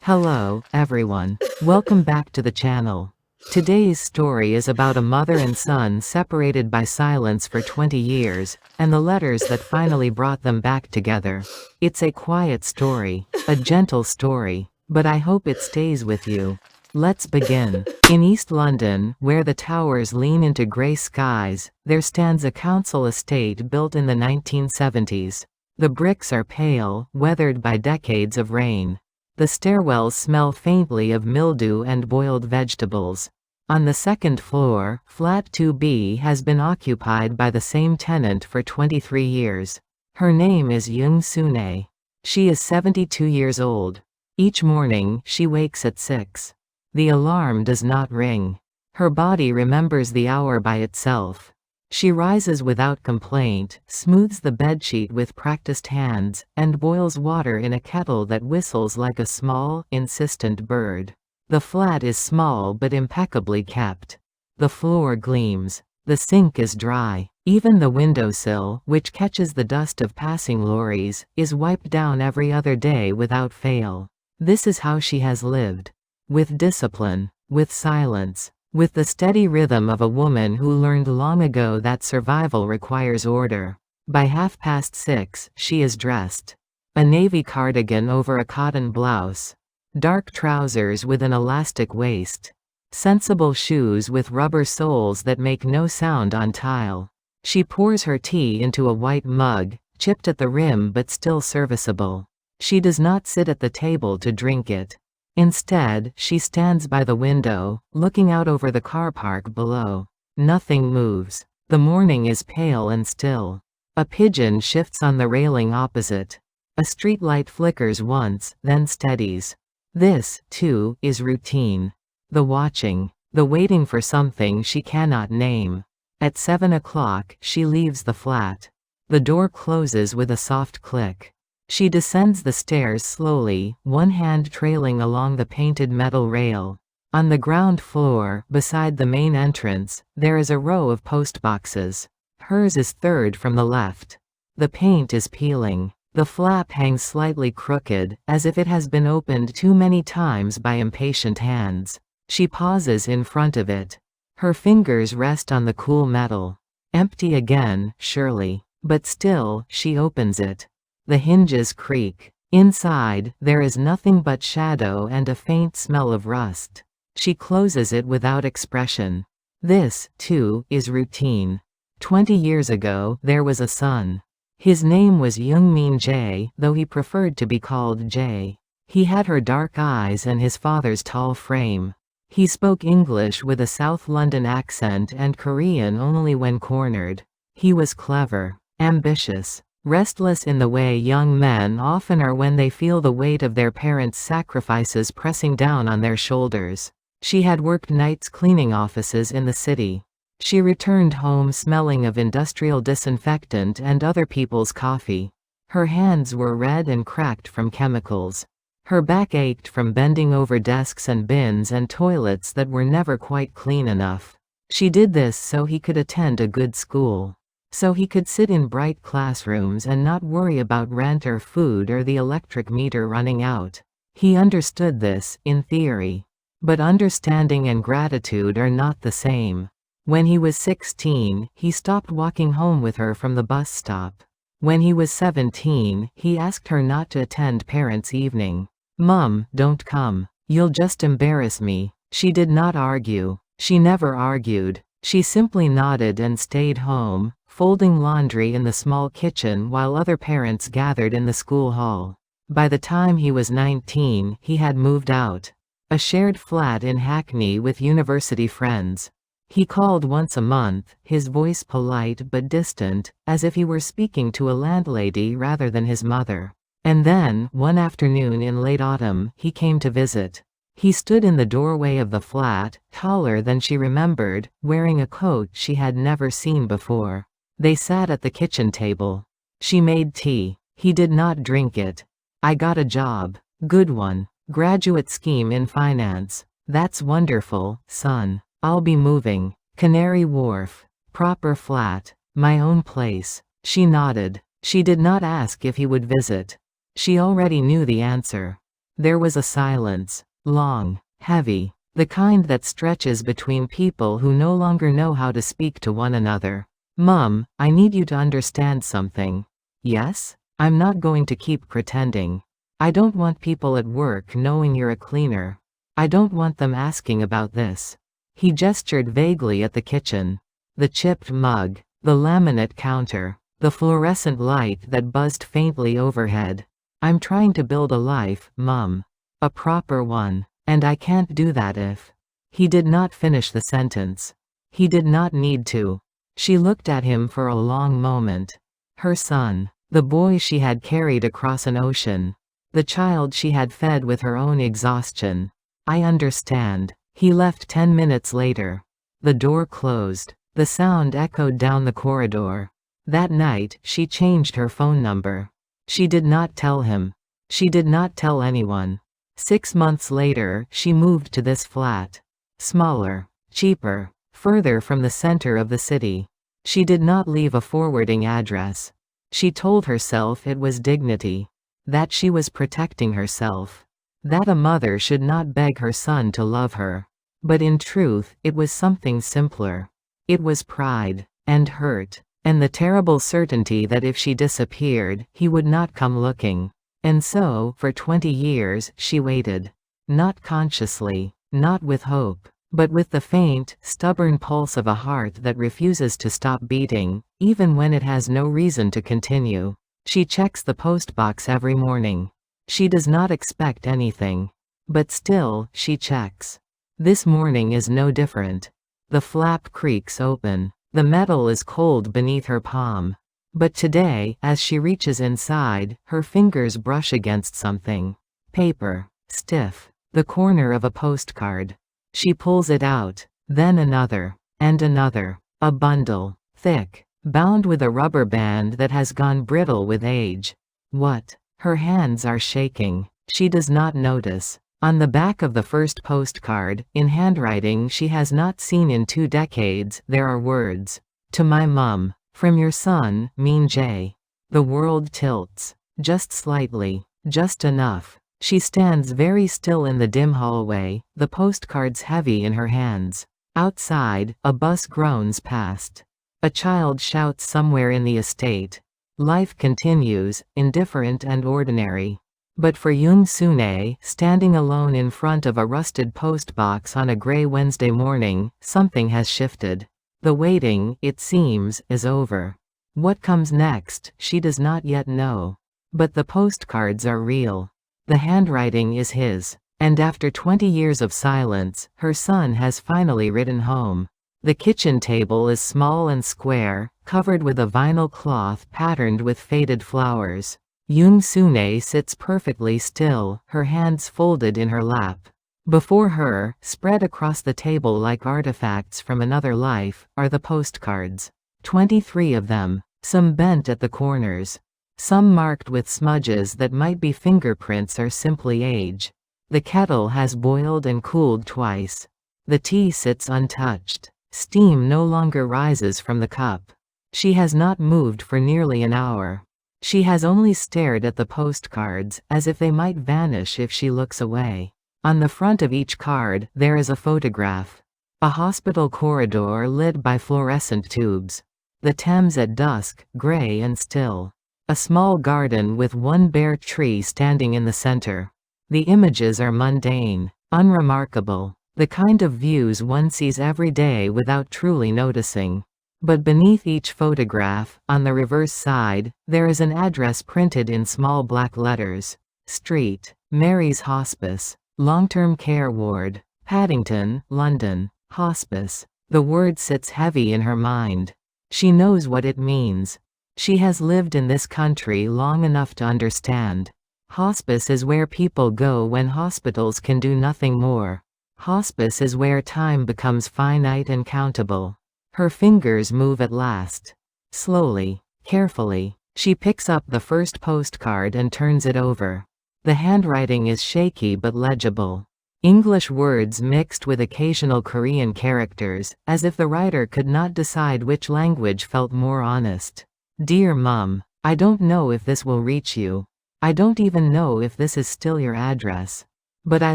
Hello, everyone. Welcome back to the channel. Today's story is about a mother and son separated by silence for 20 years, and the letters that finally brought them back together. It's a quiet story, a gentle story, but I hope it stays with you. Let's begin. In East London, where the towers lean into grey skies, there stands a council estate built in the 1970s. The bricks are pale, weathered by decades of rain. The stairwells smell faintly of mildew and boiled vegetables. On the second floor, flat 2B has been occupied by the same tenant for 23 years. Her name is Young Sune. She is 72 years old. Each morning, she wakes at 6. The alarm does not ring. Her body remembers the hour by itself. She rises without complaint, smooths the bedsheet with practiced hands, and boils water in a kettle that whistles like a small, insistent bird. The flat is small but impeccably kept. The floor gleams. The sink is dry. Even the windowsill, which catches the dust of passing lorries, is wiped down every other day without fail. This is how she has lived. With discipline. With silence. With the steady rhythm of a woman who learned long ago that survival requires order. By 6:30, she is dressed. A navy cardigan over a cotton blouse. Dark trousers with an elastic waist. Sensible shoes with rubber soles that make no sound on tile. She pours her tea into a white mug, chipped at the rim but still serviceable. She does not sit at the table to drink it. Instead, she stands by the window, looking out over the car park below. Nothing moves. The morning is pale and still. A pigeon shifts on the railing opposite. A streetlight flickers once, then steadies. This, too, is routine. The watching. The waiting for something she cannot name. At 7 o'clock, she leaves the flat. The door closes with a soft click. She descends the stairs slowly, one hand trailing along the painted metal rail. On the ground floor, beside the main entrance, there is a row of postboxes. Hers is third from the left. The paint is peeling. The flap hangs slightly crooked, as if it has been opened too many times by impatient hands. She pauses in front of it. Her fingers rest on the cool metal. Empty again, surely. But still, she opens it. The hinges creak. Inside, there is nothing but shadow and a faint smell of rust. She closes it without expression. This, too, is routine. 20 years ago, there was a son. His name was Youngmin Jae, though he preferred to be called Jae. He had her dark eyes and his father's tall frame. He spoke English with a South London accent and Korean only when cornered. He was clever, ambitious, restless in the way young men often are when they feel the weight of their parents' sacrifices pressing down on their shoulders. She had worked nights cleaning offices in the city. She returned home smelling of industrial disinfectant and other people's coffee. Her hands were red and cracked from chemicals. Her back ached from bending over desks and bins and toilets that were never quite clean enough. She did this so he could attend a good school. So he could sit in bright classrooms and not worry about rent or food or the electric meter running out. He understood this, in theory. But understanding and gratitude are not the same. When he was 16, he stopped walking home with her from the bus stop. When he was 17, he asked her not to attend parents' evening. "Mum, don't come. You'll just embarrass me." She did not argue. She never argued. She simply nodded and stayed home, folding laundry in the small kitchen while other parents gathered in the school hall. By the time he was 19, he had moved out. A shared flat in Hackney with university friends. He called once a month, his voice polite but distant, as if he were speaking to a landlady rather than his mother. And then, one afternoon in late autumn, he came to visit. He stood in the doorway of the flat, taller than she remembered, wearing a coat she had never seen before. They sat at the kitchen table. She made tea. He did not drink it. "I got a job. Good one. Graduate scheme in finance." "That's wonderful, son. I'll be moving. Canary Wharf. Proper flat. My own place." She nodded. She did not ask if he would visit. She already knew the answer. There was a silence. Long, heavy, the kind that stretches between people who no longer know how to speak to one another. "Mum, I need you to understand something." "Yes? I'm not going to keep pretending. I don't want people at work knowing you're a cleaner. I don't want them asking about this." He gestured vaguely at the kitchen. The chipped mug, the laminate counter, the fluorescent light that buzzed faintly overhead. "I'm trying to build a life, Mum. A proper one. And I can't do that if—" He did not finish the sentence. He did not need to. She looked at him for a long moment. Her son. The boy she had carried across an ocean. The child she had fed with her own exhaustion. "I understand." He left 10 minutes later. The door closed. The sound echoed down the corridor. That night, she changed her phone number. She did not tell him. She did not tell anyone. 6 months later, she moved to this flat. Smaller, cheaper, further from the center of the city. She did not leave a forwarding address. She told herself it was dignity. That she was protecting herself. That a mother should not beg her son to love her. But in truth, it was something simpler. It was pride, and hurt, and the terrible certainty that if she disappeared, he would not come looking. And so, for 20 years, she waited. Not consciously, not with hope, but with the faint, stubborn pulse of a heart that refuses to stop beating, even when it has no reason to continue. She checks the postbox every morning. She does not expect anything. But still, she checks. This morning is no different. The flap creaks open. The metal is cold beneath her palm. But today, as she reaches inside, her fingers brush against something. Paper. Stiff. The corner of a postcard. She pulls it out. Then another. And another. A bundle. Thick. Bound with a rubber band that has gone brittle with age. What? Her hands are shaking. She does not notice. On the back of the first postcard, in handwriting she has not seen in 2 decades, there are words. "To my mum. From your son, Mean J." The world tilts. Just slightly. Just enough. She stands very still in the dim hallway, the postcards heavy in her hands. Outside, a bus groans past. A child shouts somewhere in the estate. Life continues, indifferent and ordinary. But for Yoon Sune, standing alone in front of a rusted postbox on a gray Wednesday morning, something has shifted. The waiting, it seems, is over. What comes next, she does not yet know. But the postcards are real. The handwriting is his. And after 20 years of silence, her son has finally written home. The kitchen table is small and square, covered with a vinyl cloth patterned with faded flowers. Yoon Sune sits perfectly still, her hands folded in her lap. Before her, spread across the table like artifacts from another life, are the postcards. 23 of them, some bent at the corners. Some marked with smudges that might be fingerprints or simply age. The kettle has boiled and cooled twice. The tea sits untouched. Steam no longer rises from the cup. She has not moved for nearly an hour. She has only stared at the postcards, as if they might vanish if she looks away. On the front of each card, there is a photograph. A hospital corridor lit by fluorescent tubes. The Thames at dusk, gray and still. A small garden with one bare tree standing in the center. The images are mundane, unremarkable, the kind of views one sees every day without truly noticing. But beneath each photograph, on the reverse side, there is an address printed in small black letters. Street, Mary's Hospice, Long-Term Care Ward, Paddington, London, Hospice. The word sits heavy in her mind. She knows what it means. She has lived in this country long enough to understand. Hospice is where people go when hospitals can do nothing more. Hospice is where time becomes finite and countable. Her fingers move at last. Slowly, carefully, she picks up the first postcard and turns it over. The handwriting is shaky but legible. English words mixed with occasional Korean characters, as if the writer could not decide which language felt more honest. "Dear Mum, I don't know if this will reach you. I don't even know if this is still your address. But I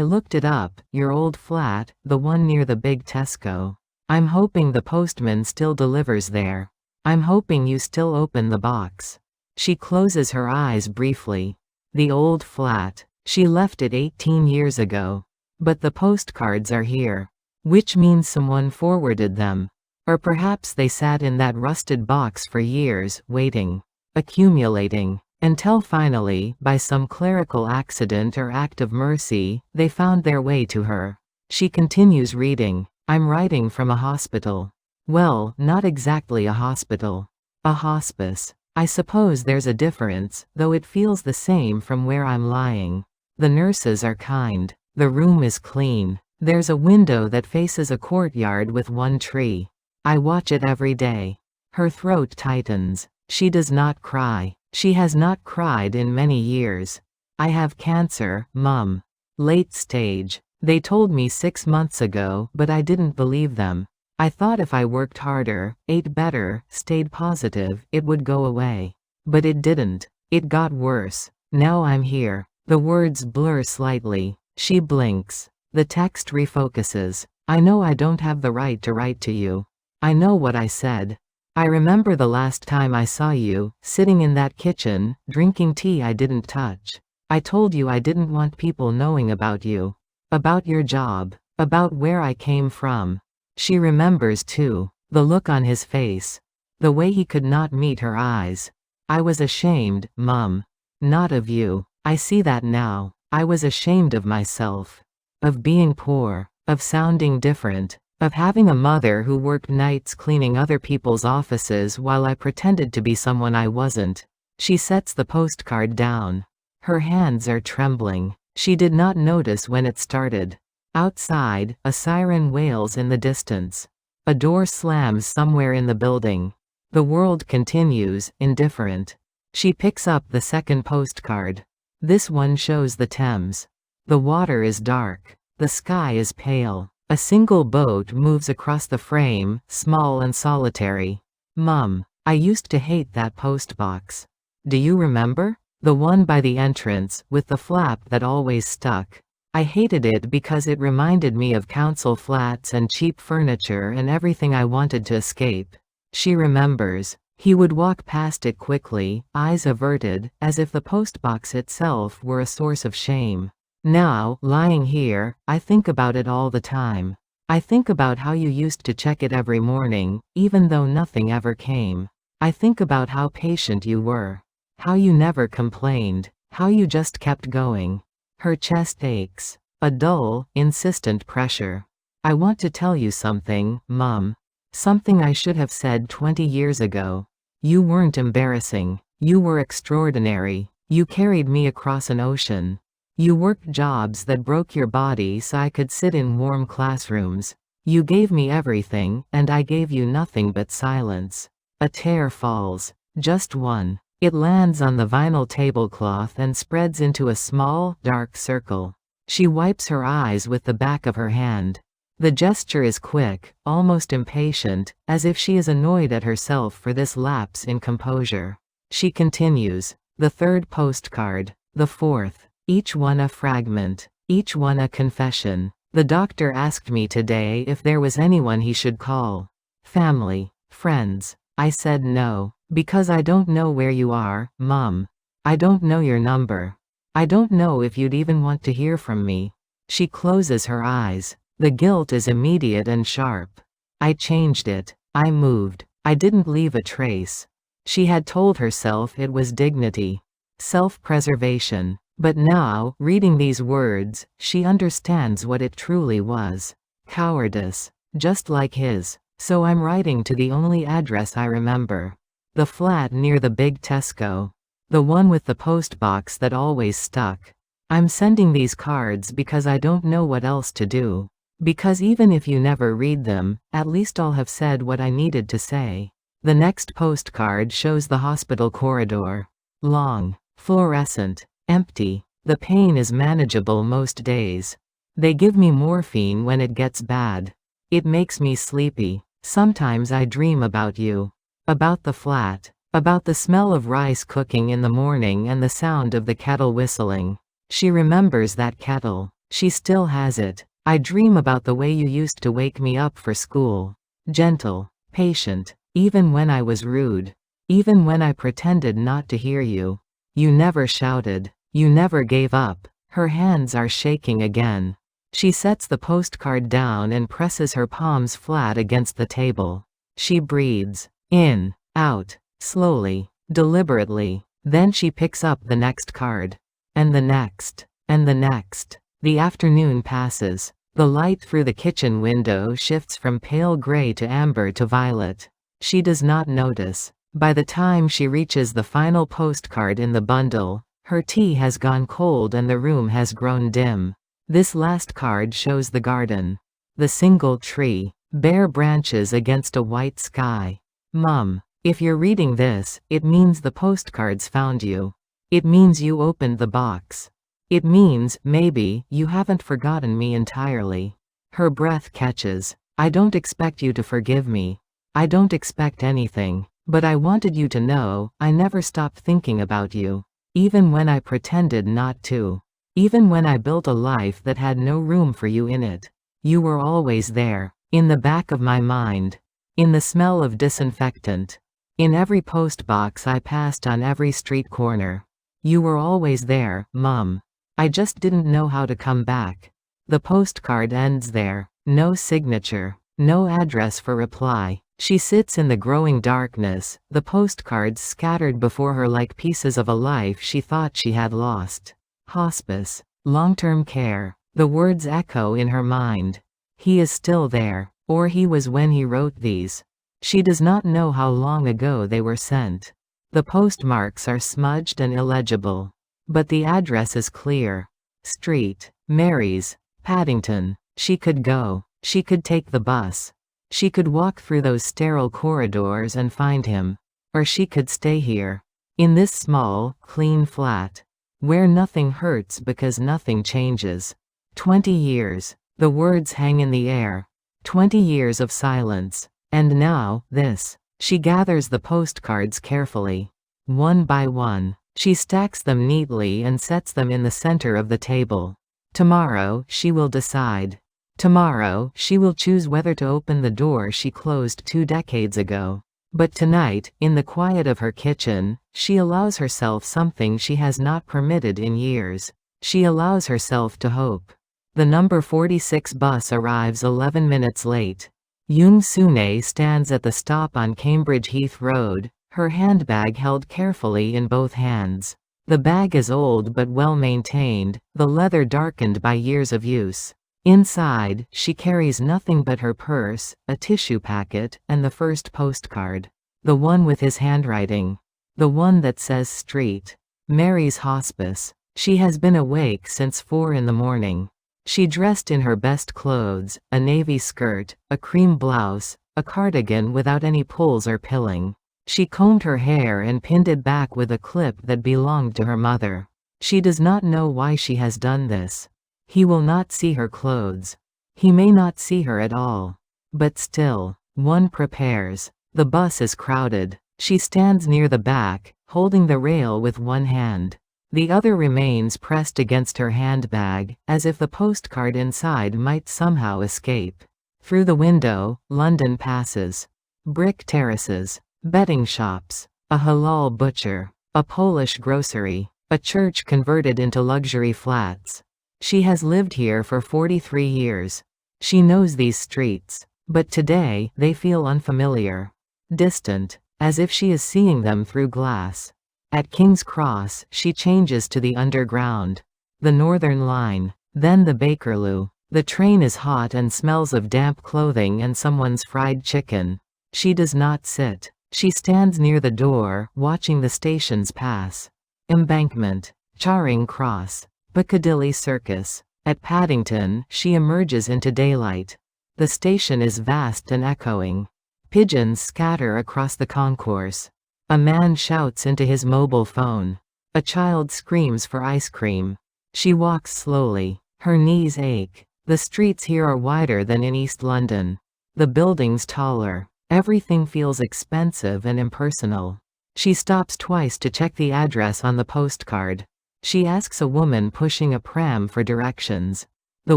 looked it up, your old flat, the one near the big Tesco. I'm hoping the postman still delivers there. I'm hoping you still open the box." She closes her eyes briefly. The old flat. She left it 18 years ago. But the postcards are here. Which means someone forwarded them. Or perhaps they sat in that rusted box for years, waiting. Accumulating. Until finally, by some clerical accident or act of mercy, they found their way to her. She continues reading. "I'm writing from a hospital. Well, not exactly a hospital. A hospice. I suppose there's a difference, though it feels the same from where I'm lying. The nurses are kind. The room is clean. There's a window that faces a courtyard with one tree. I watch it every day." Her throat tightens. She does not cry. She has not cried in many years. "I have cancer, Mum. Late stage. They told me 6 months ago, but I didn't believe them. I thought if I worked harder, ate better, stayed positive, it would go away. But it didn't. It got worse. Now I'm here." The words blur slightly. She blinks. The text refocuses. "I know I don't have the right to write to you. I know what I said. I remember the last time I saw you, sitting in that kitchen, drinking tea I didn't touch. I told you I didn't want people knowing about you. About your job. About where I came from." She remembers too. The look on his face. The way he could not meet her eyes. "I was ashamed, Mum. Not of you. I see that now. I was ashamed of myself. Of being poor. Of sounding different. Of having a mother who worked nights cleaning other people's offices while I pretended to be someone I wasn't." She sets the postcard down. Her hands are trembling. She did not notice when it started. Outside, a siren wails in the distance. A door slams somewhere in the building. The world continues, indifferent. She picks up the second postcard. This one shows the Thames. The water is dark. The sky is pale. A single boat moves across the frame, small and solitary. "Mum, I used to hate that postbox. Do you remember? The one by the entrance, with the flap that always stuck. I hated it because it reminded me of council flats and cheap furniture and everything I wanted to escape." She remembers. He would walk past it quickly, eyes averted, as if the postbox itself were a source of shame. "Now, lying here, I think about it all the time. I think about how you used to check it every morning, even though nothing ever came. I think about how patient you were. How you never complained. How you just kept going." Her chest aches. A dull, insistent pressure. "I want to tell you something, Mum. Something I should have said 20 years ago. You weren't embarrassing. You were extraordinary. You carried me across an ocean. You worked jobs that broke your body so I could sit in warm classrooms. You gave me everything, and I gave you nothing but silence." A tear falls. Just one. It lands on the vinyl tablecloth and spreads into a small, dark circle. She wipes her eyes with the back of her hand. The gesture is quick, almost impatient, as if she is annoyed at herself for this lapse in composure. She continues. The third postcard. The fourth. Each one a fragment. Each one a confession. "The doctor asked me today if there was anyone he should call. Family. Friends. I said no. Because I don't know where you are, Mum. I don't know your number. I don't know if you'd even want to hear from me." She closes her eyes. The guilt is immediate and sharp. "I changed it. I moved. I didn't leave a trace." She had told herself it was dignity. Self-preservation. But now, reading these words, she understands what it truly was. Cowardice. Just like his. "So I'm writing to the only address I remember. The flat near the big Tesco. The one with the postbox that always stuck. I'm sending these cards because I don't know what else to do. Because even if you never read them, at least I'll have said what I needed to say." The next postcard shows the hospital corridor. Long. Fluorescent. Empty. The pain is manageable most days. "They give me morphine when it gets bad. It makes me sleepy. Sometimes I dream about you. About the flat. About the smell of rice cooking in the morning and the sound of the kettle whistling. She remembers that kettle. She still has it. I dream about the way you used to wake me up for school. Gentle, patient, even when I was rude. Even when I pretended not to hear you. You never shouted. You never gave up. Her hands are shaking again. She sets the postcard down and presses her palms flat against the table. She breathes. In, out, slowly, deliberately. Then she picks up the next card. And the next. And the next. The afternoon passes. The light through the kitchen window shifts from pale gray to amber to violet. She does not notice. By the time she reaches the final postcard in the bundle, her tea has gone cold and the room has grown dim. This last card shows the garden. The single tree. Bare branches against a white sky. Mum, if you're reading this, it means the postcards found you. It means you opened the box. It means, maybe, you haven't forgotten me entirely. Her breath catches. I don't expect you to forgive me. I don't expect anything. But I wanted you to know, I never stopped thinking about you. Even when I pretended not to. Even when I built a life that had no room for you in it. You were always there. In the back of my mind. In the smell of disinfectant. In every postbox I passed on every street corner. You were always there, Mum. I just didn't know how to come back. The postcard ends there. No signature. No address for reply. She sits in the growing darkness, the postcards scattered before her like pieces of a life she thought she had lost. Hospice. Long-term care. The words echo in her mind. He is still there. Or he was when he wrote these. She does not know how long ago they were sent. The postmarks are smudged and illegible. But the address is clear. Street. Mary's. Paddington. She could go. She could take the bus. She could walk through those sterile corridors and find him. Or she could stay here. In this small, clean flat. Where nothing hurts because nothing changes. 20 years. The words hang in the air. 20 years of silence. And now, this. She gathers the postcards carefully. One by one. She stacks them neatly and sets them in the center of the table. Tomorrow, she will decide. Tomorrow, she will choose whether to open the door she closed 2 decades ago. But tonight, in the quiet of her kitchen, she allows herself something she has not permitted in years. She allows herself to hope. The number 46 bus arrives 11 minutes late. Yoon Sune stands at the stop on Cambridge Heath Road, her handbag held carefully in both hands. The bag is old but well maintained, the leather darkened by years of use. Inside, she carries nothing but her purse, a tissue packet, and the first postcard. The one with his handwriting. The one that says Street. Mary's hospice. She has been awake since 4 in the morning. She dressed in her best clothes, a navy skirt, a cream blouse, a cardigan without any pulls or pilling. She combed her hair and pinned it back with a clip that belonged to her mother. She does not know why she has done this. He will not see her clothes. He may not see her at all. But still, one prepares. The bus is crowded. She stands near the back, holding the rail with one hand. The other remains pressed against her handbag, as if the postcard inside might somehow escape. Through the window, London passes. Brick terraces. Betting shops. A halal butcher. A Polish grocery. A church converted into luxury flats. She has lived here for 43 years. She knows these streets. But today, they feel unfamiliar. Distant. As if she is seeing them through glass. At King's Cross, she changes to the Underground. The Northern Line. Then the Bakerloo. The train is hot and smells of damp clothing and someone's fried chicken. She does not sit. She stands near the door, watching the stations pass. Embankment. Charing Cross. Piccadilly Circus. At Paddington, she emerges into daylight. The station is vast and echoing. Pigeons scatter across the concourse. A man shouts into his mobile phone. A child screams for ice cream. She walks slowly. Her knees ache. The streets here are wider than in East London. The buildings taller. Everything feels expensive and impersonal. She stops twice to check the address on the postcard. She asks a woman pushing a pram for directions. The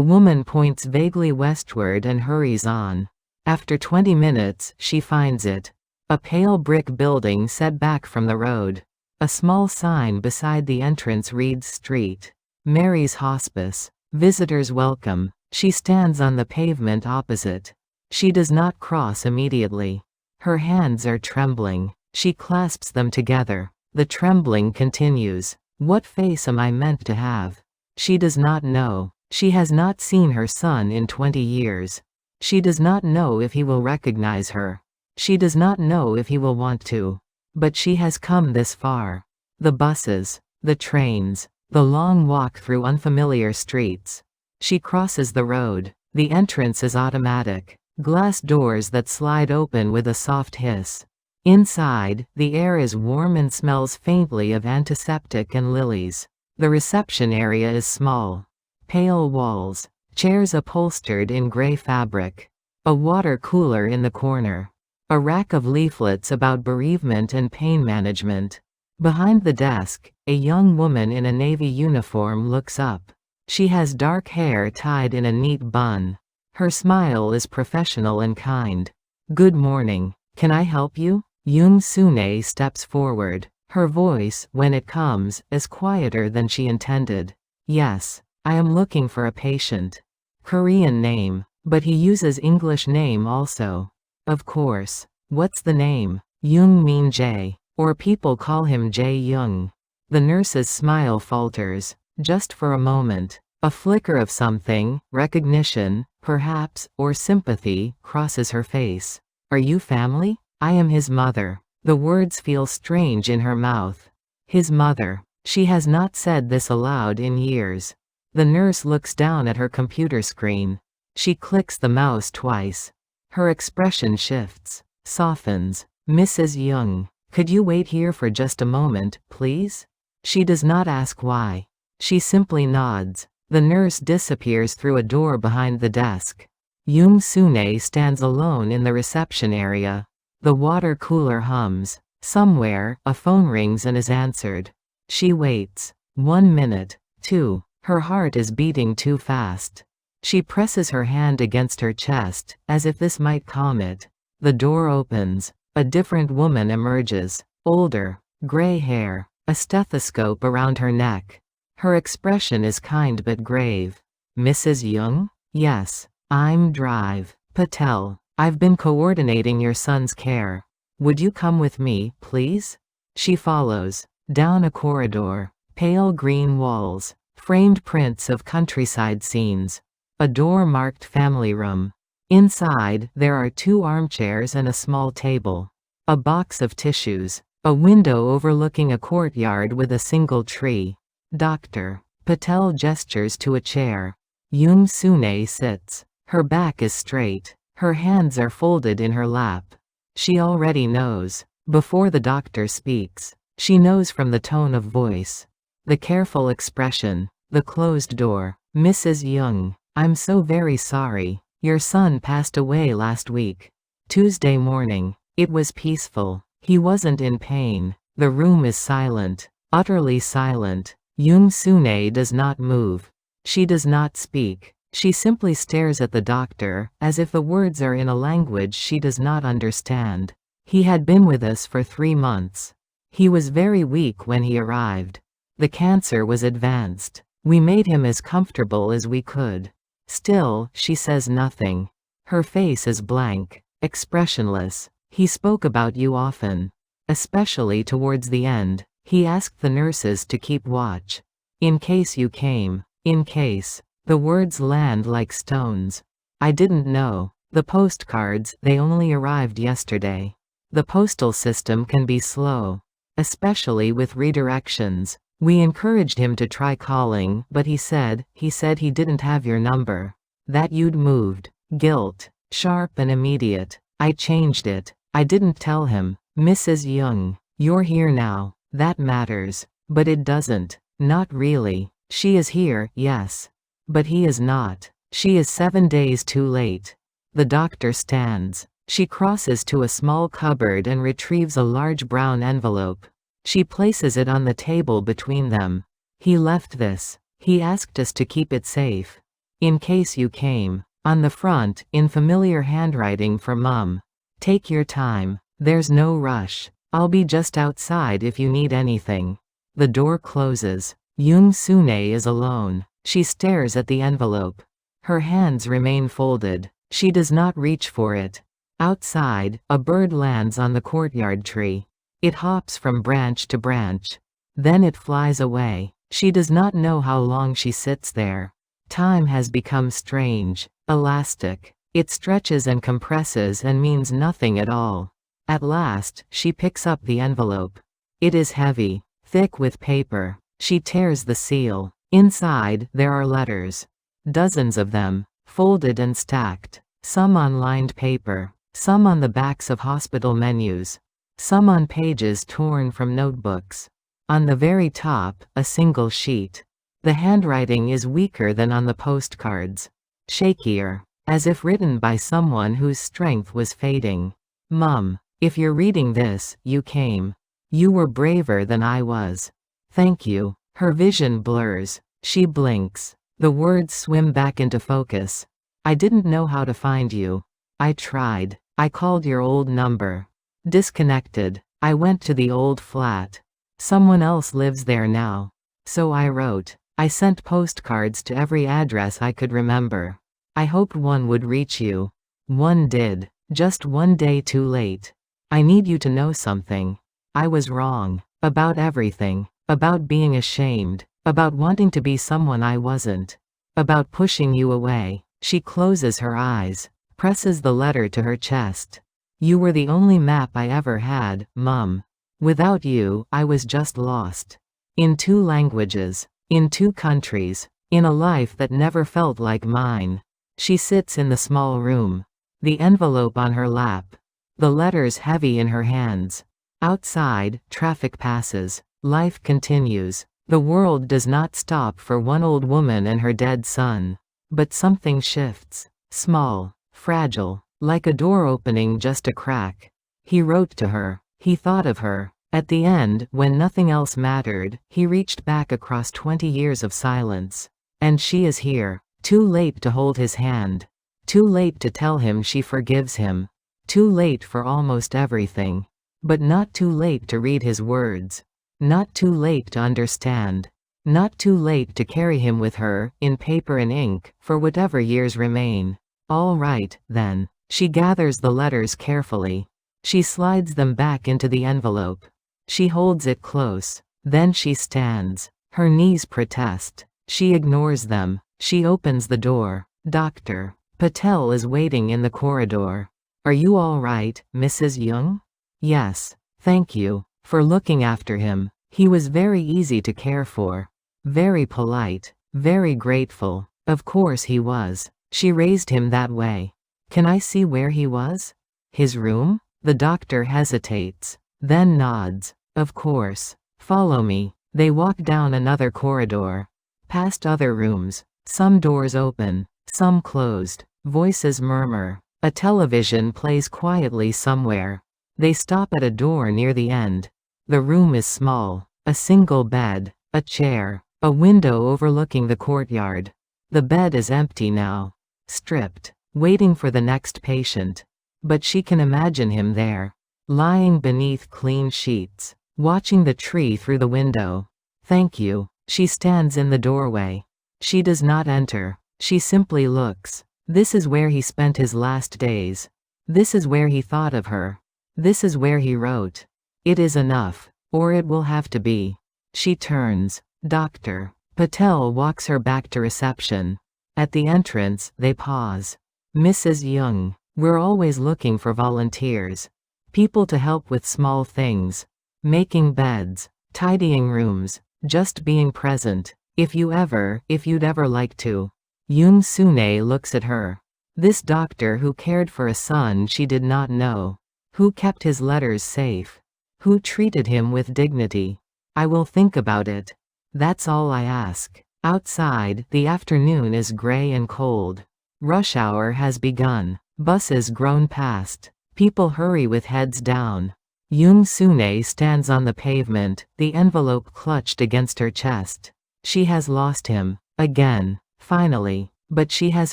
woman points vaguely westward and hurries on. After 20 minutes, she finds it. A pale brick building set back from the road. A small sign beside the entrance reads Street. Mary's Hospice. Visitors welcome. She stands on the pavement opposite. She does not cross immediately. Her hands are trembling. She clasps them together. The trembling continues. What face am I meant to have? She does not know. She has not seen her son in 20 years. She does not know if he will recognize her. She does not know if he will want to. But she has come this far. The buses, the trains, the long walk through unfamiliar streets. She crosses the road. The entrance is automatic. Glass doors that slide open with a soft hiss. Inside, the air is warm and smells faintly of antiseptic and lilies. The reception area is small. Pale walls. Chairs upholstered in gray fabric. A water cooler in the corner. A rack of leaflets about bereavement and pain management. Behind the desk, a young woman in a navy uniform looks up. She has dark hair tied in a neat bun. Her smile is professional and kind. Good morning. Can I help you? Yoon Sune steps forward. Her voice, when it comes, is quieter than she intended. Yes, I am looking for a patient. Korean name, but he uses English name also. Of course. What's the name? Young Min Jae, or people call him Jae Young. The nurse's smile falters. Just for a moment. A flicker of something, recognition, perhaps, or sympathy, crosses her face. Are you family? I am his mother. The words feel strange in her mouth. His mother. She has not said this aloud in years. The nurse looks down at her computer screen. She clicks the mouse twice. Her expression shifts, softens. Mrs. Young, could you wait here for just a moment, please? She does not ask why. She simply nods. The nurse disappears through a door behind the desk. Yoon Sune stands alone in the reception area. The water cooler hums. Somewhere, a phone rings and is answered. She waits. 1 minute. 2. Her heart is beating too fast. She presses her hand against her chest, as if this might calm it. The door opens. A different woman emerges. Older. Gray hair. A stethoscope around her neck. Her expression is kind but grave. Mrs. Young? Yes. I'm Drive Patel. I've been coordinating your son's care. Would you come with me, please? She follows. Down a corridor. Pale green walls. Framed prints of countryside scenes. A door marked family room. Inside, there are 2 armchairs and a small table. A box of tissues. A window overlooking a courtyard with a single tree. Dr. Patel gestures to a chair. Yoon Sune sits. Her back is straight. Her hands are folded in her lap. She already knows. Before the doctor speaks. She knows from the tone of voice. The careful expression. The closed door. Mrs. Young, I'm so very sorry. Your son passed away last week. Tuesday morning. It was peaceful. He wasn't in pain. The room is silent. Utterly silent. Yoon Sune does not move. She does not speak. She simply stares at the doctor, as if the words are in a language she does not understand. He had been with us for 3 months. He was very weak when he arrived. The cancer was advanced. We made him as comfortable as we could. Still, she says nothing. Her face is blank, expressionless. He spoke about you often. Especially towards the end. He asked the nurses to keep watch. In case you came. In case. The words land like stones. I didn't know. The postcards, they only arrived yesterday. The postal system can be slow. Especially with redirections. We encouraged him to try calling, but he said he didn't have your number. That you'd moved. Guilt. Sharp and immediate. I changed it. I didn't tell him. Mrs. Young, you're here now. That matters. But it doesn't. Not really. She is here, yes. But he is not. She is 7 days too late. The doctor stands. She crosses to a small cupboard and retrieves a large brown envelope. She places it on the table between them. He left this. He asked us to keep it safe. In case you came. On the front, in familiar handwriting for Mum. Take your time. There's no rush. I'll be just outside if you need anything. The door closes. Yoon Sune is alone. She stares at the envelope. Her hands remain folded. She does not reach for it. Outside, a bird lands on the courtyard tree. It hops from branch to branch. Then it flies away. She does not know how long she sits there. Time has become strange, elastic. It stretches and compresses and means nothing at all. At last, she picks up the envelope. It is heavy, thick with paper. She tears the seal. Inside, there are letters. Dozens of them, folded and stacked. Some on lined paper. Some on the backs of hospital menus. Some on pages torn from notebooks. On the very top, a single sheet. The handwriting is weaker than on the postcards. Shakier, as if written by someone whose strength was fading. Mum, if you're reading this, you came. You were braver than I was. Thank you. Her vision blurs. She blinks. The words swim back into focus. I didn't know how to find you. I tried. I called your old number. Disconnected. I went to the old flat. Someone else lives there now. So I wrote. I sent postcards to every address I could remember. I hoped one would reach you. One did. Just one day too late. I need you to know something. I was wrong. About everything. About being ashamed. About wanting to be someone I wasn't. About pushing you away. She closes her eyes. Presses the letter to her chest. You were the only map I ever had, Mum. Without you, I was just lost. In 2 languages. In 2 countries. In a life that never felt like mine. She sits in the small room. The envelope on her lap. The letters heavy in her hands. Outside, traffic passes. Life continues. The world does not stop for one old woman and her dead son. But something shifts. Small. Fragile. Like a door opening just a crack. He wrote to her. He thought of her. At the end, when nothing else mattered, he reached back across 20 years of silence. And she is here. Too late to hold his hand. Too late to tell him she forgives him. Too late for almost everything. But not too late to read his words. Not too late to understand. Not too late to carry him with her, in paper and ink, for whatever years remain. All right, then. She gathers the letters carefully. She slides them back into the envelope. She holds it close. Then she stands. Her knees protest. She ignores them. She opens the door. Dr. Patel is waiting in the corridor. Are you all right, Mrs. Young? Yes. Thank you. For looking after him. He was very easy to care for. Very polite. Very grateful. Of course he was. She raised him that way. Can I see where he was? His room? The doctor hesitates. Then nods. Of course. Follow me. They walk down another corridor. Past other rooms. Some doors open. Some closed. Voices murmur. A television plays quietly somewhere. They stop at a door near the end. The room is small. A single bed. A chair. A window overlooking the courtyard. The bed is empty now. Stripped. Waiting for the next patient. But she can imagine him there. Lying beneath clean sheets. Watching the tree through the window. Thank you. She stands in the doorway. She does not enter. She simply looks. This is where he spent his last days. This is where he thought of her. This is where he wrote. It is enough. Or it will have to be. She turns. Dr. Patel walks her back to reception. At the entrance, they pause. Mrs. Young, we're always looking for volunteers. People to help with small things. Making beds. Tidying rooms. Just being present. If you'd ever like to. Yoon Sune looks at her. This doctor who cared for a son she did not know. Who kept his letters safe. Who treated him with dignity. I will think about it. That's all I ask. Outside, the afternoon is gray and cold. Rush hour has begun. Buses groan past. People hurry with heads down. Young Sune stands on the pavement, the envelope clutched against her chest. She has lost him. Again. Finally. But she has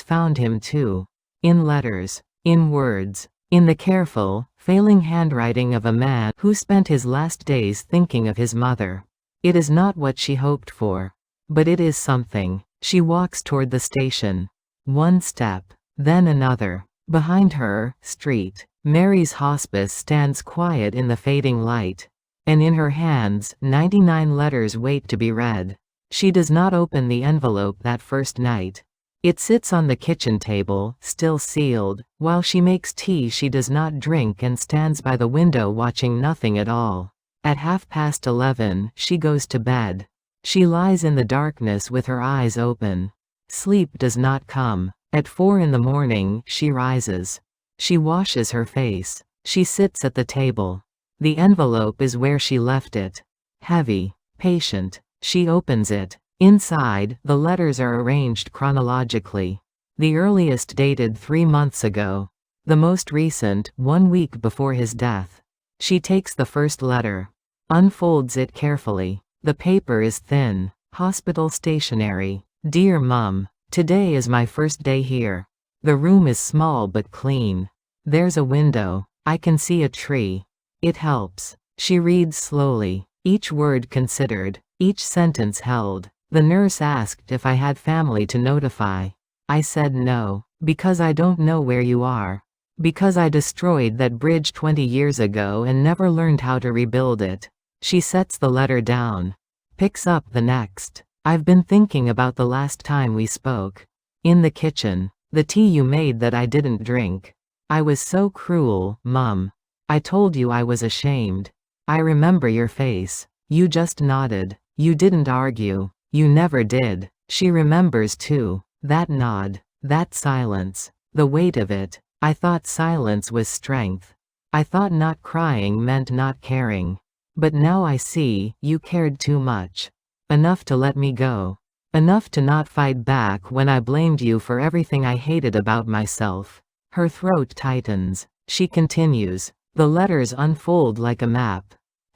found him too. In letters. In words. In the careful, failing handwriting of a man who spent his last days thinking of his mother. It is not what she hoped for. But it is something. She walks toward the station. One step. Then another. Behind her, street. Mary's hospice stands quiet in the fading light. And in her hands, 99 letters wait to be read. She does not open the envelope that first night. It sits on the kitchen table, still sealed, while she makes tea she does not drink and stands by the window watching nothing at all. At 11:30, she goes to bed. She lies in the darkness with her eyes open. Sleep does not come. At 4 in the morning, she rises. She washes her face. She sits at the table. The envelope is where she left it. Heavy. Patient. She opens it. Inside, the letters are arranged chronologically. The earliest dated 3 months ago. The most recent, 1 week before his death. She takes the first letter. Unfolds it carefully. The paper is thin. Hospital stationery. Dear Mum. Today is my first day here. The room is small but clean. There's a window. I can see a tree. It helps. She reads slowly. Each word considered. Each sentence held. The nurse asked if I had family to notify. I said no. Because I don't know where you are. Because I destroyed that bridge 20 years ago and never learned how to rebuild it. She sets the letter down. Picks up the next. I've been thinking about the last time we spoke. In the kitchen. The tea you made that I didn't drink. I was so cruel, Mum. I told you I was ashamed. I remember your face. You just nodded. You didn't argue. You never did. She remembers too. That nod. That silence. The weight of it. I thought silence was strength. I thought not crying meant not caring. But now I see, you cared too much. Enough to let me go. Enough to not fight back when I blamed you for everything I hated about myself. Her throat tightens. She continues. The letters unfold like a map.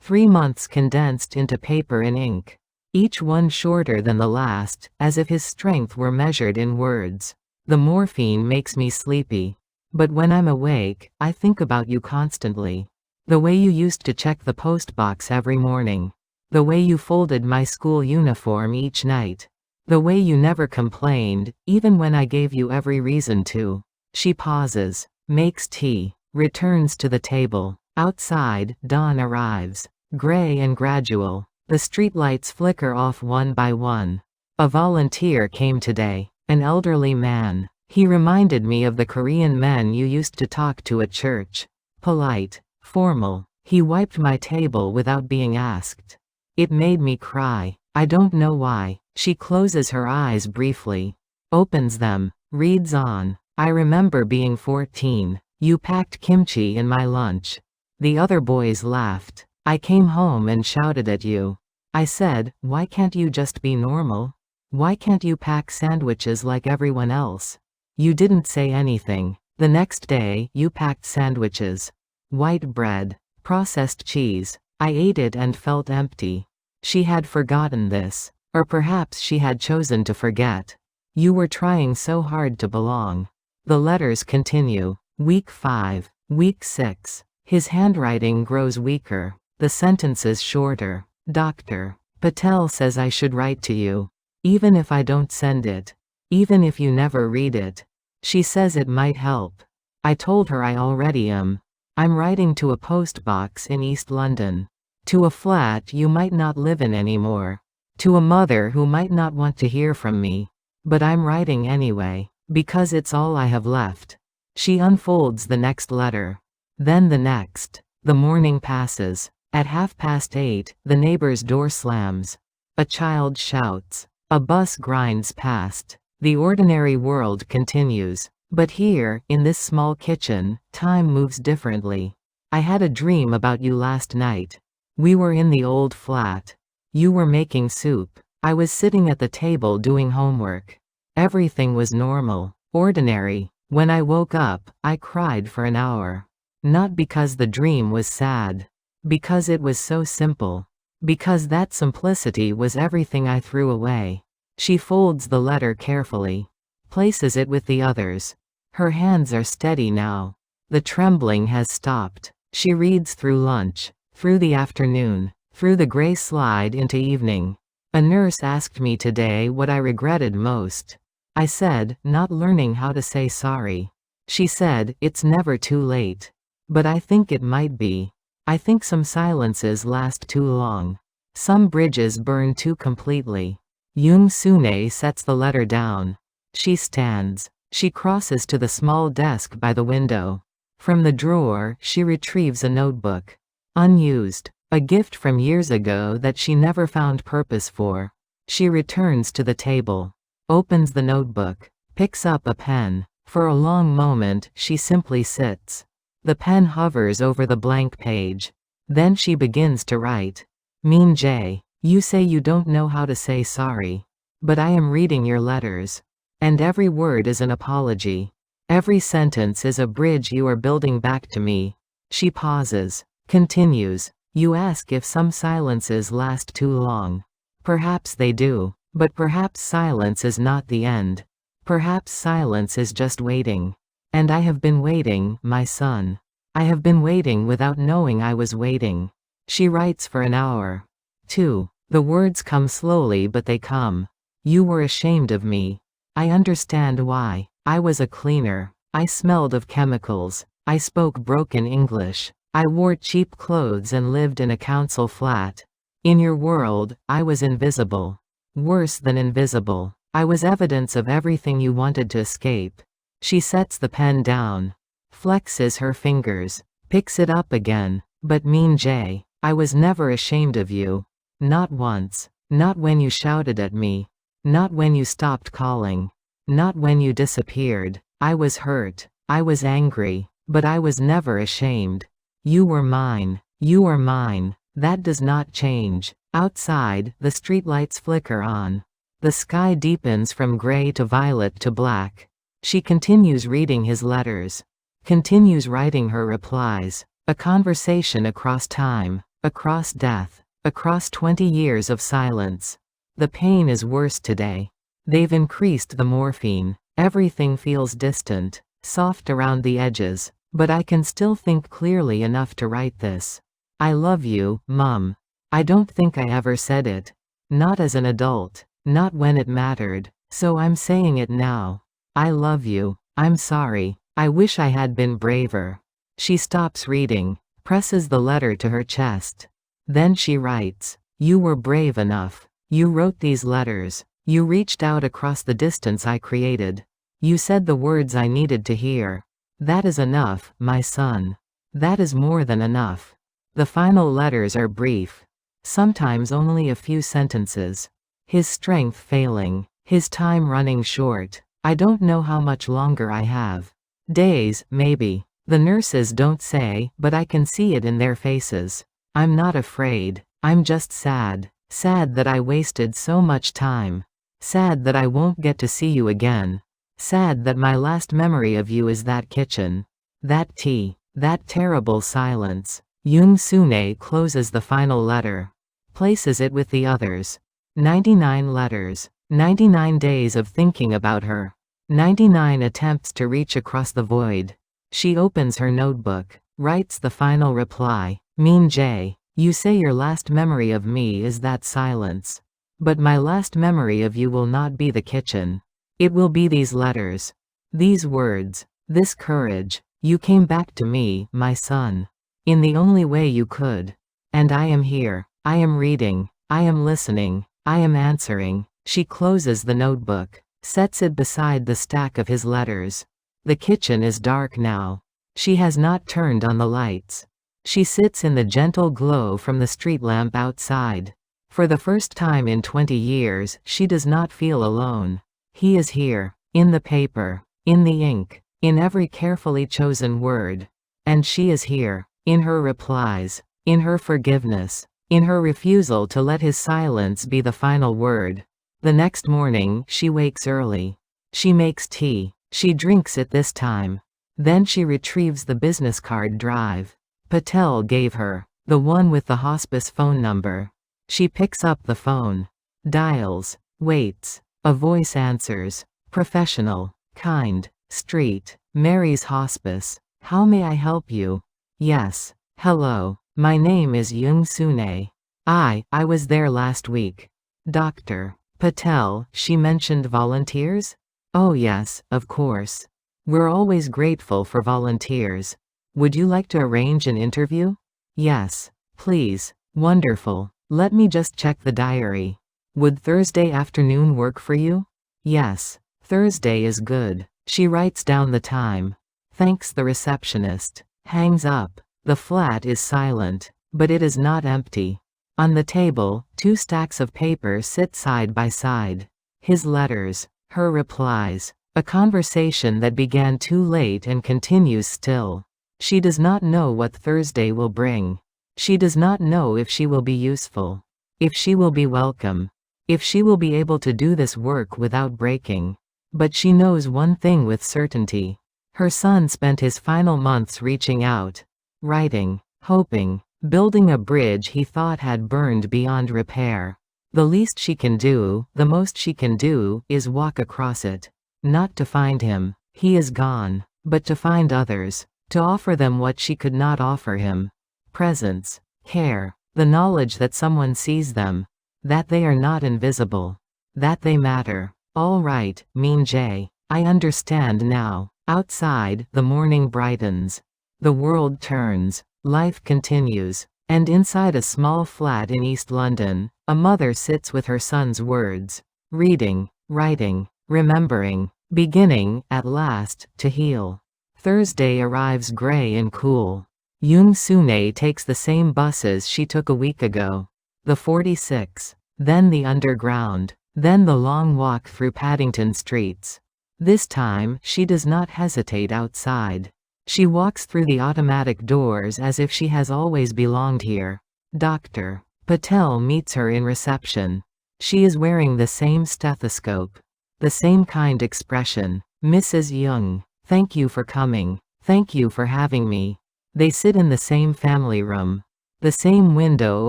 3 months condensed into paper and ink. Each one shorter than the last, as if his strength were measured in words. The morphine makes me sleepy. But when I'm awake, I think about you constantly. The way you used to check the postbox every morning. The way you folded my school uniform each night. The way you never complained, even when I gave you every reason to. She pauses. Makes tea. Returns to the table. Outside, dawn arrives. Gray and gradual. The streetlights flicker off one by one. A volunteer came today. An elderly man. He reminded me of the Korean men you used to talk to at church. Polite. Formal. He wiped my table without being asked. It made me cry. I don't know why. She closes her eyes briefly. Opens them. Reads on. I remember being 14. You packed kimchi in my lunch. The other boys laughed. I came home and shouted at you. I said, why can't you just be normal? Why can't you pack sandwiches like everyone else? You didn't say anything. The next day, you packed sandwiches. White bread. Processed cheese. I ate it and felt empty. She had forgotten this. Or perhaps she had chosen to forget. You were trying so hard to belong. The letters continue. Week 5. Week 6. His handwriting grows weaker. The sentences shorter. Dr. Patel says I should write to you. Even if I don't send it. Even if you never read it. She says it might help. I told her I already am. I'm writing to a postbox in East London. To a flat you might not live in anymore. To a mother who might not want to hear from me. But I'm writing anyway. Because it's all I have left. She unfolds the next letter. Then the next. The morning passes. At 8:30, the neighbor's door slams. A child shouts. A bus grinds past. The ordinary world continues. But here, in this small kitchen, time moves differently. I had a dream about you last night. We were in the old flat. You were making soup. I was sitting at the table doing homework. Everything was normal. Ordinary. When I woke up, I cried for an hour. Not because the dream was sad. Because it was so simple. Because that simplicity was everything I threw away. She folds the letter carefully. Places it with the others. Her hands are steady now. The trembling has stopped. She reads through lunch. Through the afternoon. Through the gray slide into evening. A nurse asked me today what I regretted most. I said, not learning how to say sorry. She said, it's never too late. But I think it might be. I think some silences last too long. Some bridges burn too completely. Yoon Sune sets the letter down. She stands. She crosses to the small desk by the window. From the drawer, she retrieves a notebook. Unused. A gift from years ago that she never found purpose for. She returns to the table. Opens the notebook. Picks up a pen. For a long moment, she simply sits. The pen hovers over the blank page. Then she begins to write. Min Jae, you say you don't know how to say sorry. But I am reading your letters. And every word is an apology. Every sentence is a bridge you are building back to me. She pauses. Continues. You ask if some silences last too long. Perhaps they do. But perhaps silence is not the end. Perhaps silence is just waiting. And I have been waiting, my son. I have been waiting without knowing I was waiting. She writes for an hour. 2. The words come slowly but they come. You were ashamed of me. I understand why. I was a cleaner. I smelled of chemicals. I spoke broken English. I wore cheap clothes and lived in a council flat. In your world, I was invisible. Worse than invisible. I was evidence of everything you wanted to escape. She sets the pen down. Flexes her fingers. Picks it up again. But Min Jae, I was never ashamed of you. Not once. Not when you shouted at me. Not when you stopped calling. Not when you disappeared. I was hurt. I was angry. But I was never ashamed. You were mine. You are mine. That does not change. Outside, the streetlights flicker on. The sky deepens from gray to violet to black. She continues reading his letters. Continues writing her replies. A conversation across time. Across death. Across 20 years of silence. The pain is worse today. They've increased the morphine. Everything feels distant. Soft around the edges. But I can still think clearly enough to write this. I love you, Mum. I don't think I ever said it. Not as an adult. Not when it mattered. So I'm saying it now. I love you. I'm sorry. I wish I had been braver. She stops reading. Presses the letter to her chest. Then she writes. You were brave enough. You wrote these letters. You reached out across the distance I created. You said the words I needed to hear. That is enough, my son. That is more than enough. The final letters are brief. Sometimes only a few sentences. His strength failing. His time running short. I don't know how much longer I have. Days, maybe. The nurses don't say, but I can see it in their faces. I'm not afraid. I'm just sad. Sad that I wasted so much time. Sad that I won't get to see you again. Sad that my last memory of you is that kitchen. That tea. That terrible silence. Yoon Sune closes the final letter. Places it with the others. 99 letters. 99 days of thinking about her. 99 attempts to reach across the void. She opens her notebook. Writes the final reply. Min Jae, you say your last memory of me is that silence. But my last memory of you will not be the kitchen. It will be these letters. These words. This courage. You came back to me, my son. In the only way you could. And I am here. I am reading. I am listening. I am answering. She closes the notebook. Sets it beside the stack of his letters. The kitchen is dark now. She has not turned on the lights. She sits in the gentle glow from the street lamp outside. For the first time in 20 years, she does not feel alone. He is here. In the paper. In the ink. In every carefully chosen word. And she is here. In her replies. In her forgiveness. In her refusal to let his silence be the final word. The next morning, she wakes early. She makes tea. She drinks it this time. Then she retrieves the business card drive Patel gave her, the one with the hospice phone number. She picks up the phone. Dials. Waits. A voice answers. Professional. Kind. Street. Mary's Hospice. How may I help you? Yes. Hello. My name is Young Sune. I was there last week. Dr. Patel, she mentioned volunteers? Oh yes, of course. We're always grateful for volunteers. Would you like to arrange an interview? Yes. Please. Wonderful. Let me just check the diary. Would Thursday afternoon work for you? Yes. Thursday is good. She writes down the time. Thanks the receptionist. Hangs up. The flat is silent, but it is not empty. On the table, 2 stacks of paper sit side by side. His letters. Her replies. A conversation that began too late and continues still. She does not know what Thursday will bring. She does not know if she will be useful. If she will be welcome. If she will be able to do this work without breaking. But she knows one thing with certainty. Her son spent his final months reaching out. Writing. Hoping. Building a bridge he thought had burned beyond repair. The least she can do, the most she can do, is walk across it. Not to find him. He is gone. But to find others. To offer them what she could not offer him. Presence. Care. The knowledge that someone sees them. That they are not invisible. That they matter. All right, Mean Jay. I understand now. Outside, the morning brightens. The world turns. Life continues. And inside a small flat in East London, a mother sits with her son's words. Reading. Writing. Remembering. Beginning, at last, to heal. Thursday arrives grey and cool. Yoon Sune takes the same buses she took a week ago. The 46. Then the Underground. Then the long walk through Paddington streets. This time, she does not hesitate outside. She walks through the automatic doors as if she has always belonged here. Dr. Patel meets her in reception. She is wearing the same stethoscope. The same kind expression. Mrs. Young. Thank you for coming. Thank you for having me. They sit in the same family room. The same window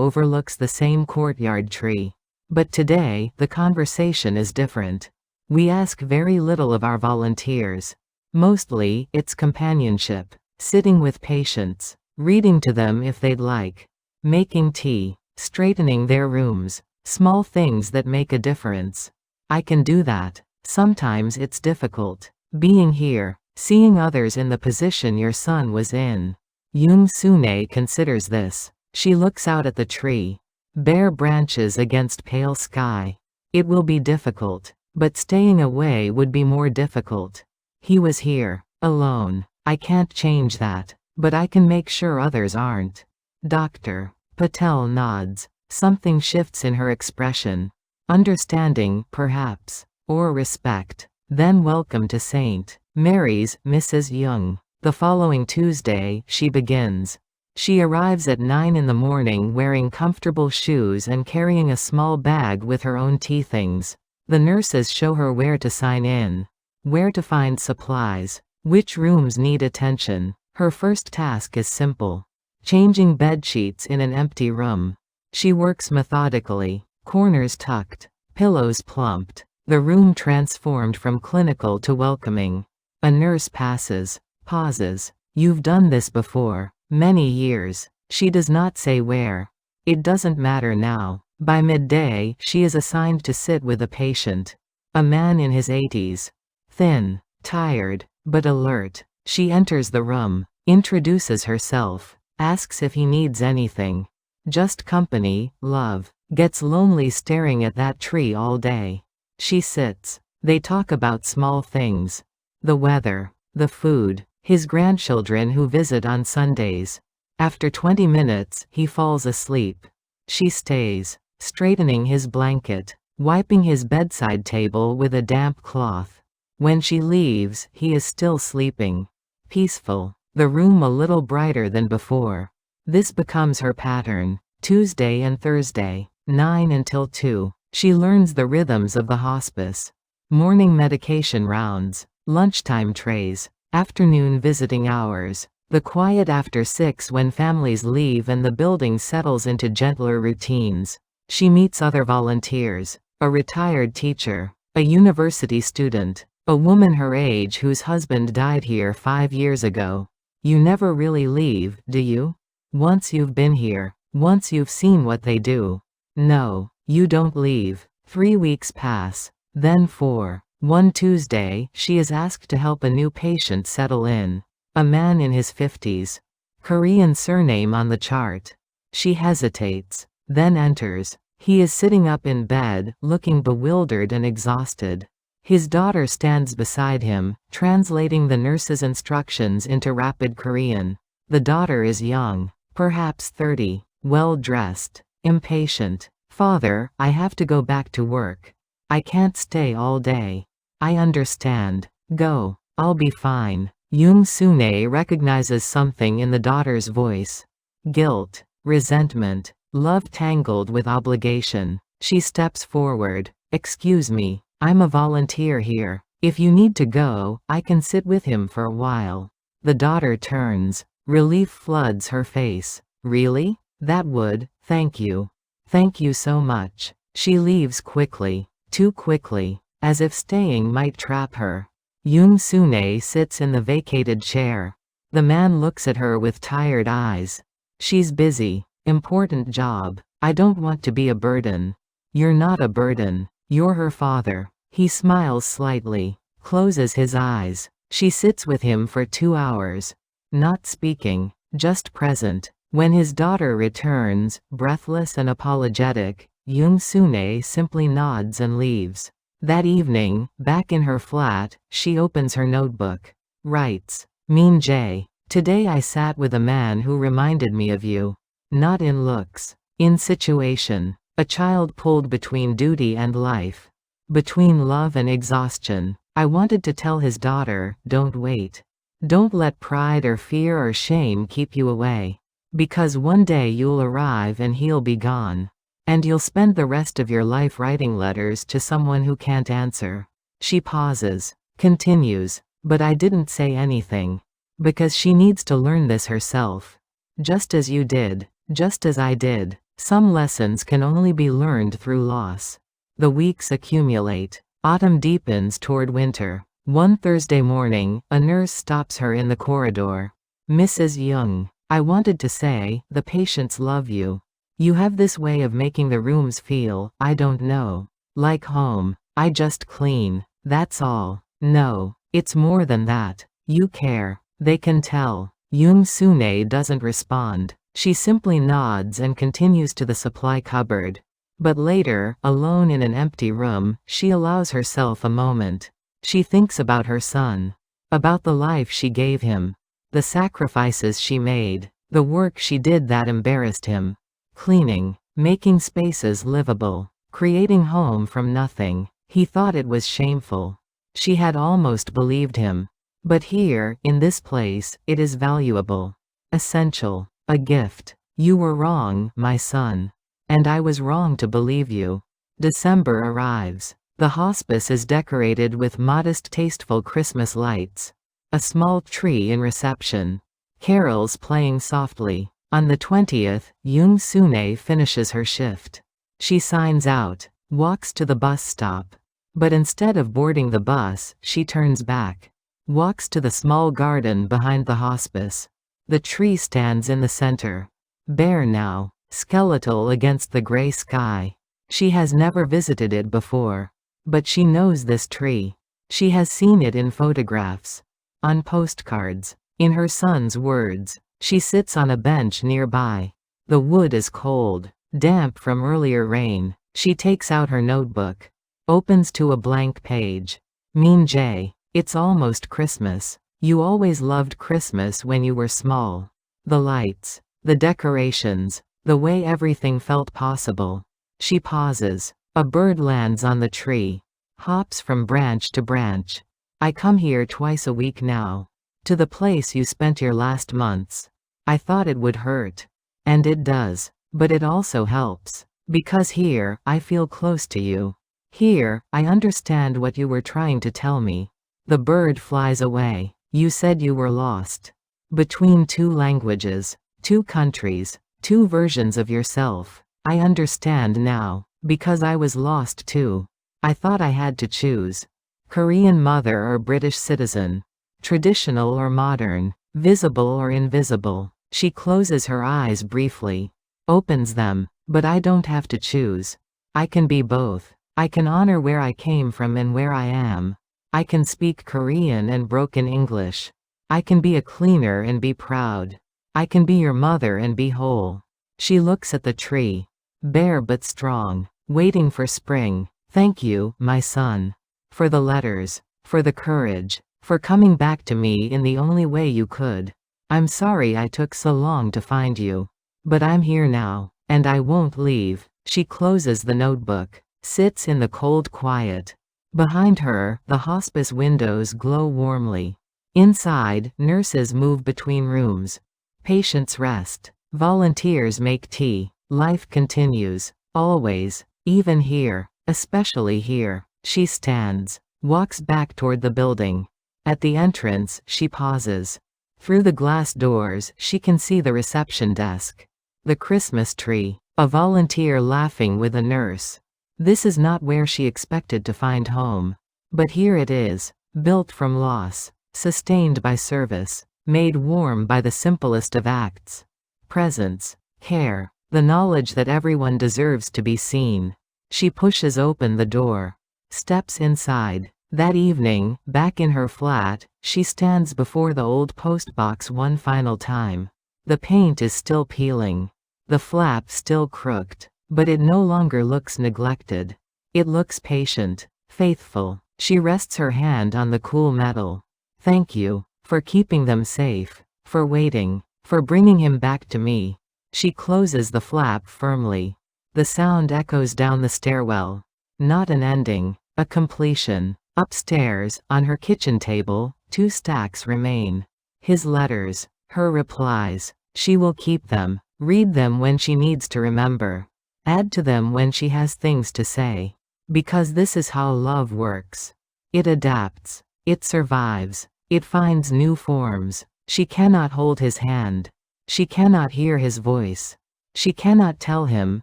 overlooks the same courtyard tree. But today, the conversation is different. We ask very little of our volunteers. Mostly, it's companionship. Sitting with patients. Reading to them if they'd like. Making tea. Straightening their rooms. Small things that make a difference. I can do that. Sometimes it's difficult. Being here. Seeing others in the position your son was in. Yoon Sune considers this. She looks out at the tree. Bare branches against pale sky. It will be difficult. But staying away would be more difficult. He was here. Alone. I can't change that. But I can make sure others aren't. Dr. Patel nods. Something shifts in her expression. Understanding, perhaps. Or respect. Then welcome to St. Mary's, Mrs. Young. The following Tuesday, she begins. She arrives at 9 in the morning wearing comfortable shoes and carrying a small bag with her own tea things. The nurses show her where to sign in. Where to find supplies. Which rooms need attention. Her first task is simple. Changing bed sheets in an empty room. She works methodically. Corners tucked. Pillows plumped. The room transformed from clinical to welcoming. A nurse passes. Pauses. You've done this before. Many years. She does not say where. It doesn't matter now. By midday, she is assigned to sit with a patient. A man in his 80s. Thin. Tired. But alert. She enters the room. Introduces herself. Asks if he needs anything. Just company, love. Gets lonely staring at that tree all day. She sits. They talk about small things. The weather. The food. His grandchildren who visit on Sundays. After 20 minutes, he falls asleep. She stays. Straightening his blanket. Wiping his bedside table with a damp cloth. When she leaves, he is still sleeping. Peaceful. The room a little brighter than before. This becomes her pattern. Tuesday and Thursday. 9 until 2. She learns the rhythms of the hospice. Morning medication rounds. Lunchtime trays. Afternoon visiting hours. The quiet after 6 when families leave and the building settles into gentler routines. She meets other volunteers. A retired teacher. A university student. A woman her age whose husband died here 5 years ago. You never really leave, do you? Once you've been here. Once you've seen what they do. No, you don't leave. 3 weeks pass. Then 4. One Tuesday, she is asked to help a new patient settle in. A man in his 50s. Korean surname on the chart. She hesitates. Then enters. He is sitting up in bed, looking bewildered and exhausted. His daughter stands beside him, translating the nurse's instructions into rapid Korean. The daughter is young, perhaps 30, well-dressed, impatient. Father, I have to go back to work. I can't stay all day. I understand. Go. I'll be fine. Yoon Sune recognizes something in the daughter's voice. Guilt, resentment, love tangled with obligation. She steps forward. Excuse me, I'm a volunteer here. If you need to go, I can sit with him for a while. The daughter turns. Relief floods her face. Really? That would, thank you. Thank you so much. She leaves quickly. Too quickly. As if staying might trap her. Yoon Sune sits in the vacated chair. The man looks at her with tired eyes. She's busy. Important job. I don't want to be a burden. You're not a burden. You're her father. He smiles slightly. Closes his eyes. She sits with him for 2 hours. Not speaking. Just present. When his daughter returns, breathless and apologetic, Yoon Sune simply nods and leaves. That evening, back in her flat, she opens her notebook. Writes, Min Jae, today I sat with a man who reminded me of you. Not in looks. In situation. A child pulled between duty and life. Between love and exhaustion. I wanted to tell his daughter, don't wait. Don't let pride or fear or shame keep you away. Because one day you'll arrive and he'll be gone. And you'll spend the rest of your life writing letters to someone who can't answer. She pauses. Continues. But I didn't say anything. Because she needs to learn this herself. Just as you did. Just as I did. Some lessons can only be learned through loss. The weeks accumulate. Autumn deepens toward winter. One Thursday morning, a nurse stops her in the corridor. Mrs. Young. I wanted to say, the patients love you. You have this way of making the rooms feel, I don't know, like home. I just clean. That's all. No, it's more than that. You care. They can tell. Yoon Sune doesn't respond. She simply nods and continues to the supply cupboard. But later, alone in an empty room, she allows herself a moment. She thinks about her son. About the life she gave him. The sacrifices she made. The work she did that embarrassed him. Cleaning. Making spaces livable. Creating home from nothing. He thought it was shameful. She had almost believed him. But here, in this place, it is valuable. Essential. A gift. You were wrong, my son. And I was wrong to believe you. December arrives. The hospice is decorated with modest, tasteful Christmas lights. A small tree in reception. Carols playing softly. On the 20th, Yoon Sune finishes her shift. She signs out. Walks to the bus stop. But instead of boarding the bus, she turns back. Walks to the small garden behind the hospice. The tree stands in the center. Bare now. Skeletal against the gray sky. She has never visited it before. But she knows this tree. She has seen it in photographs. On postcards. In her son's words. She sits on a bench nearby. The wood is cold. Damp from earlier rain. She takes out her notebook. Opens to a blank page. Min Jae. It's almost Christmas. You always loved Christmas when you were small. The lights. The decorations. The way everything felt possible. She pauses. A bird lands on the tree. Hops from branch to branch. I come here twice a week now. To the place you spent your last months. I thought it would hurt. And it does. But it also helps. Because here, I feel close to you. Here, I understand what you were trying to tell me. The bird flies away. You said you were lost. Between two languages, two countries, two versions of yourself. I understand now. Because I was lost too. I thought I had to choose. Korean mother or British citizen. Traditional or modern. Visible or invisible. She closes her eyes briefly. Opens them. But I don't have to choose. I can be both. I can honor where I came from and where I am. I can speak Korean and broken English. I can be a cleaner and be proud. I can be your mother and be whole. She looks at the tree. Bare but strong. Waiting for spring. Thank you, my son. For the letters. For the courage. For coming back to me in the only way you could. I'm sorry I took so long to find you. But I'm here now. And I won't leave. She closes the notebook. Sits in the cold quiet. Behind her, the hospice windows glow warmly. Inside, nurses move between rooms. Patients rest. Volunteers make tea. Life continues. Always. Even here. Especially here. She stands. Walks back toward the building. At the entrance, she pauses. Through the glass doors, she can see the reception desk. The Christmas tree. A volunteer laughing with a nurse. This is not where she expected to find home. But here it is. Built from loss. Sustained by service. Made warm by the simplest of acts. Presence. Care. The knowledge that everyone deserves to be seen. She pushes open the door. Steps inside. That evening, back in her flat, she stands before the old postbox one final time. The paint is still peeling. The flap still crooked. But it no longer looks neglected. It looks patient. Faithful. She rests her hand on the cool metal. Thank you. For keeping them safe. For waiting. For bringing him back to me. She closes the flap firmly. The sound echoes down the stairwell. Not an ending. A completion. Upstairs, on her kitchen table, 2 stacks remain. His letters. Her replies. She will keep them. Read them when she needs to remember. Add to them when she has things to say. Because this is how love works. It adapts. It survives. It finds new forms. She cannot hold his hand. She cannot hear his voice. She cannot tell him,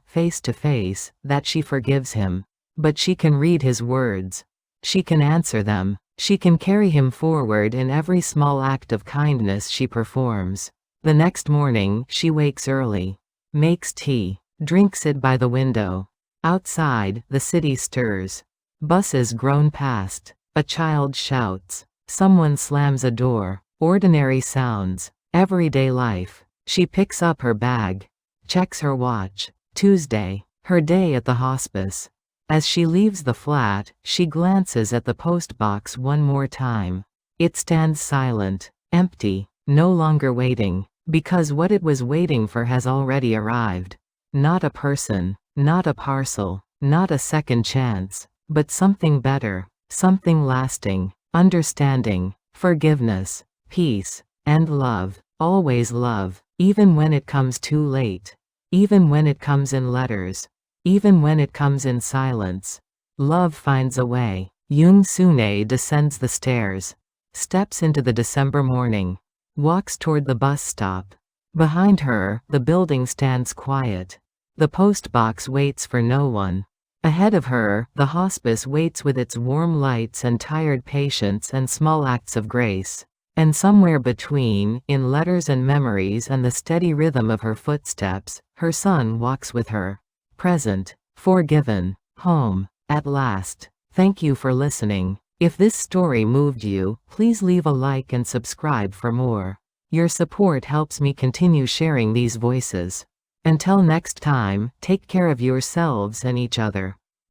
face to face, that she forgives him. But she can read his words. She can answer them. She can carry him forward in every small act of kindness she performs. The next morning, she wakes early. Makes tea. Drinks it by the window. Outside, the city stirs. Buses groan past. A child shouts. Someone slams a door. Ordinary sounds. Everyday life. She picks up her bag. Checks her watch. Tuesday. Her day at the hospice. As she leaves the flat, she glances at the postbox one more time. It stands silent. Empty. No longer waiting. Because what it was waiting for has already arrived. Not a person. Not a parcel. Not a second chance. But something better. Something lasting. Understanding. Forgiveness. Peace. And love. Always love. Even when it comes too late. Even when it comes in letters. Even when it comes in silence. Love finds a way. Yoon Sune descends the stairs. Steps into the December morning. Walks toward the bus stop. Behind her, the building stands quiet. The postbox waits for no one. Ahead of her, the hospice waits with its warm lights and tired patients and small acts of grace. And somewhere between, in letters and memories and the steady rhythm of her footsteps, her son walks with her. Present. Forgiven. Home. At last. Thank you for listening. If this story moved you, please leave a like and subscribe for more. Your support helps me continue sharing these voices. Until next time, take care of yourselves and each other.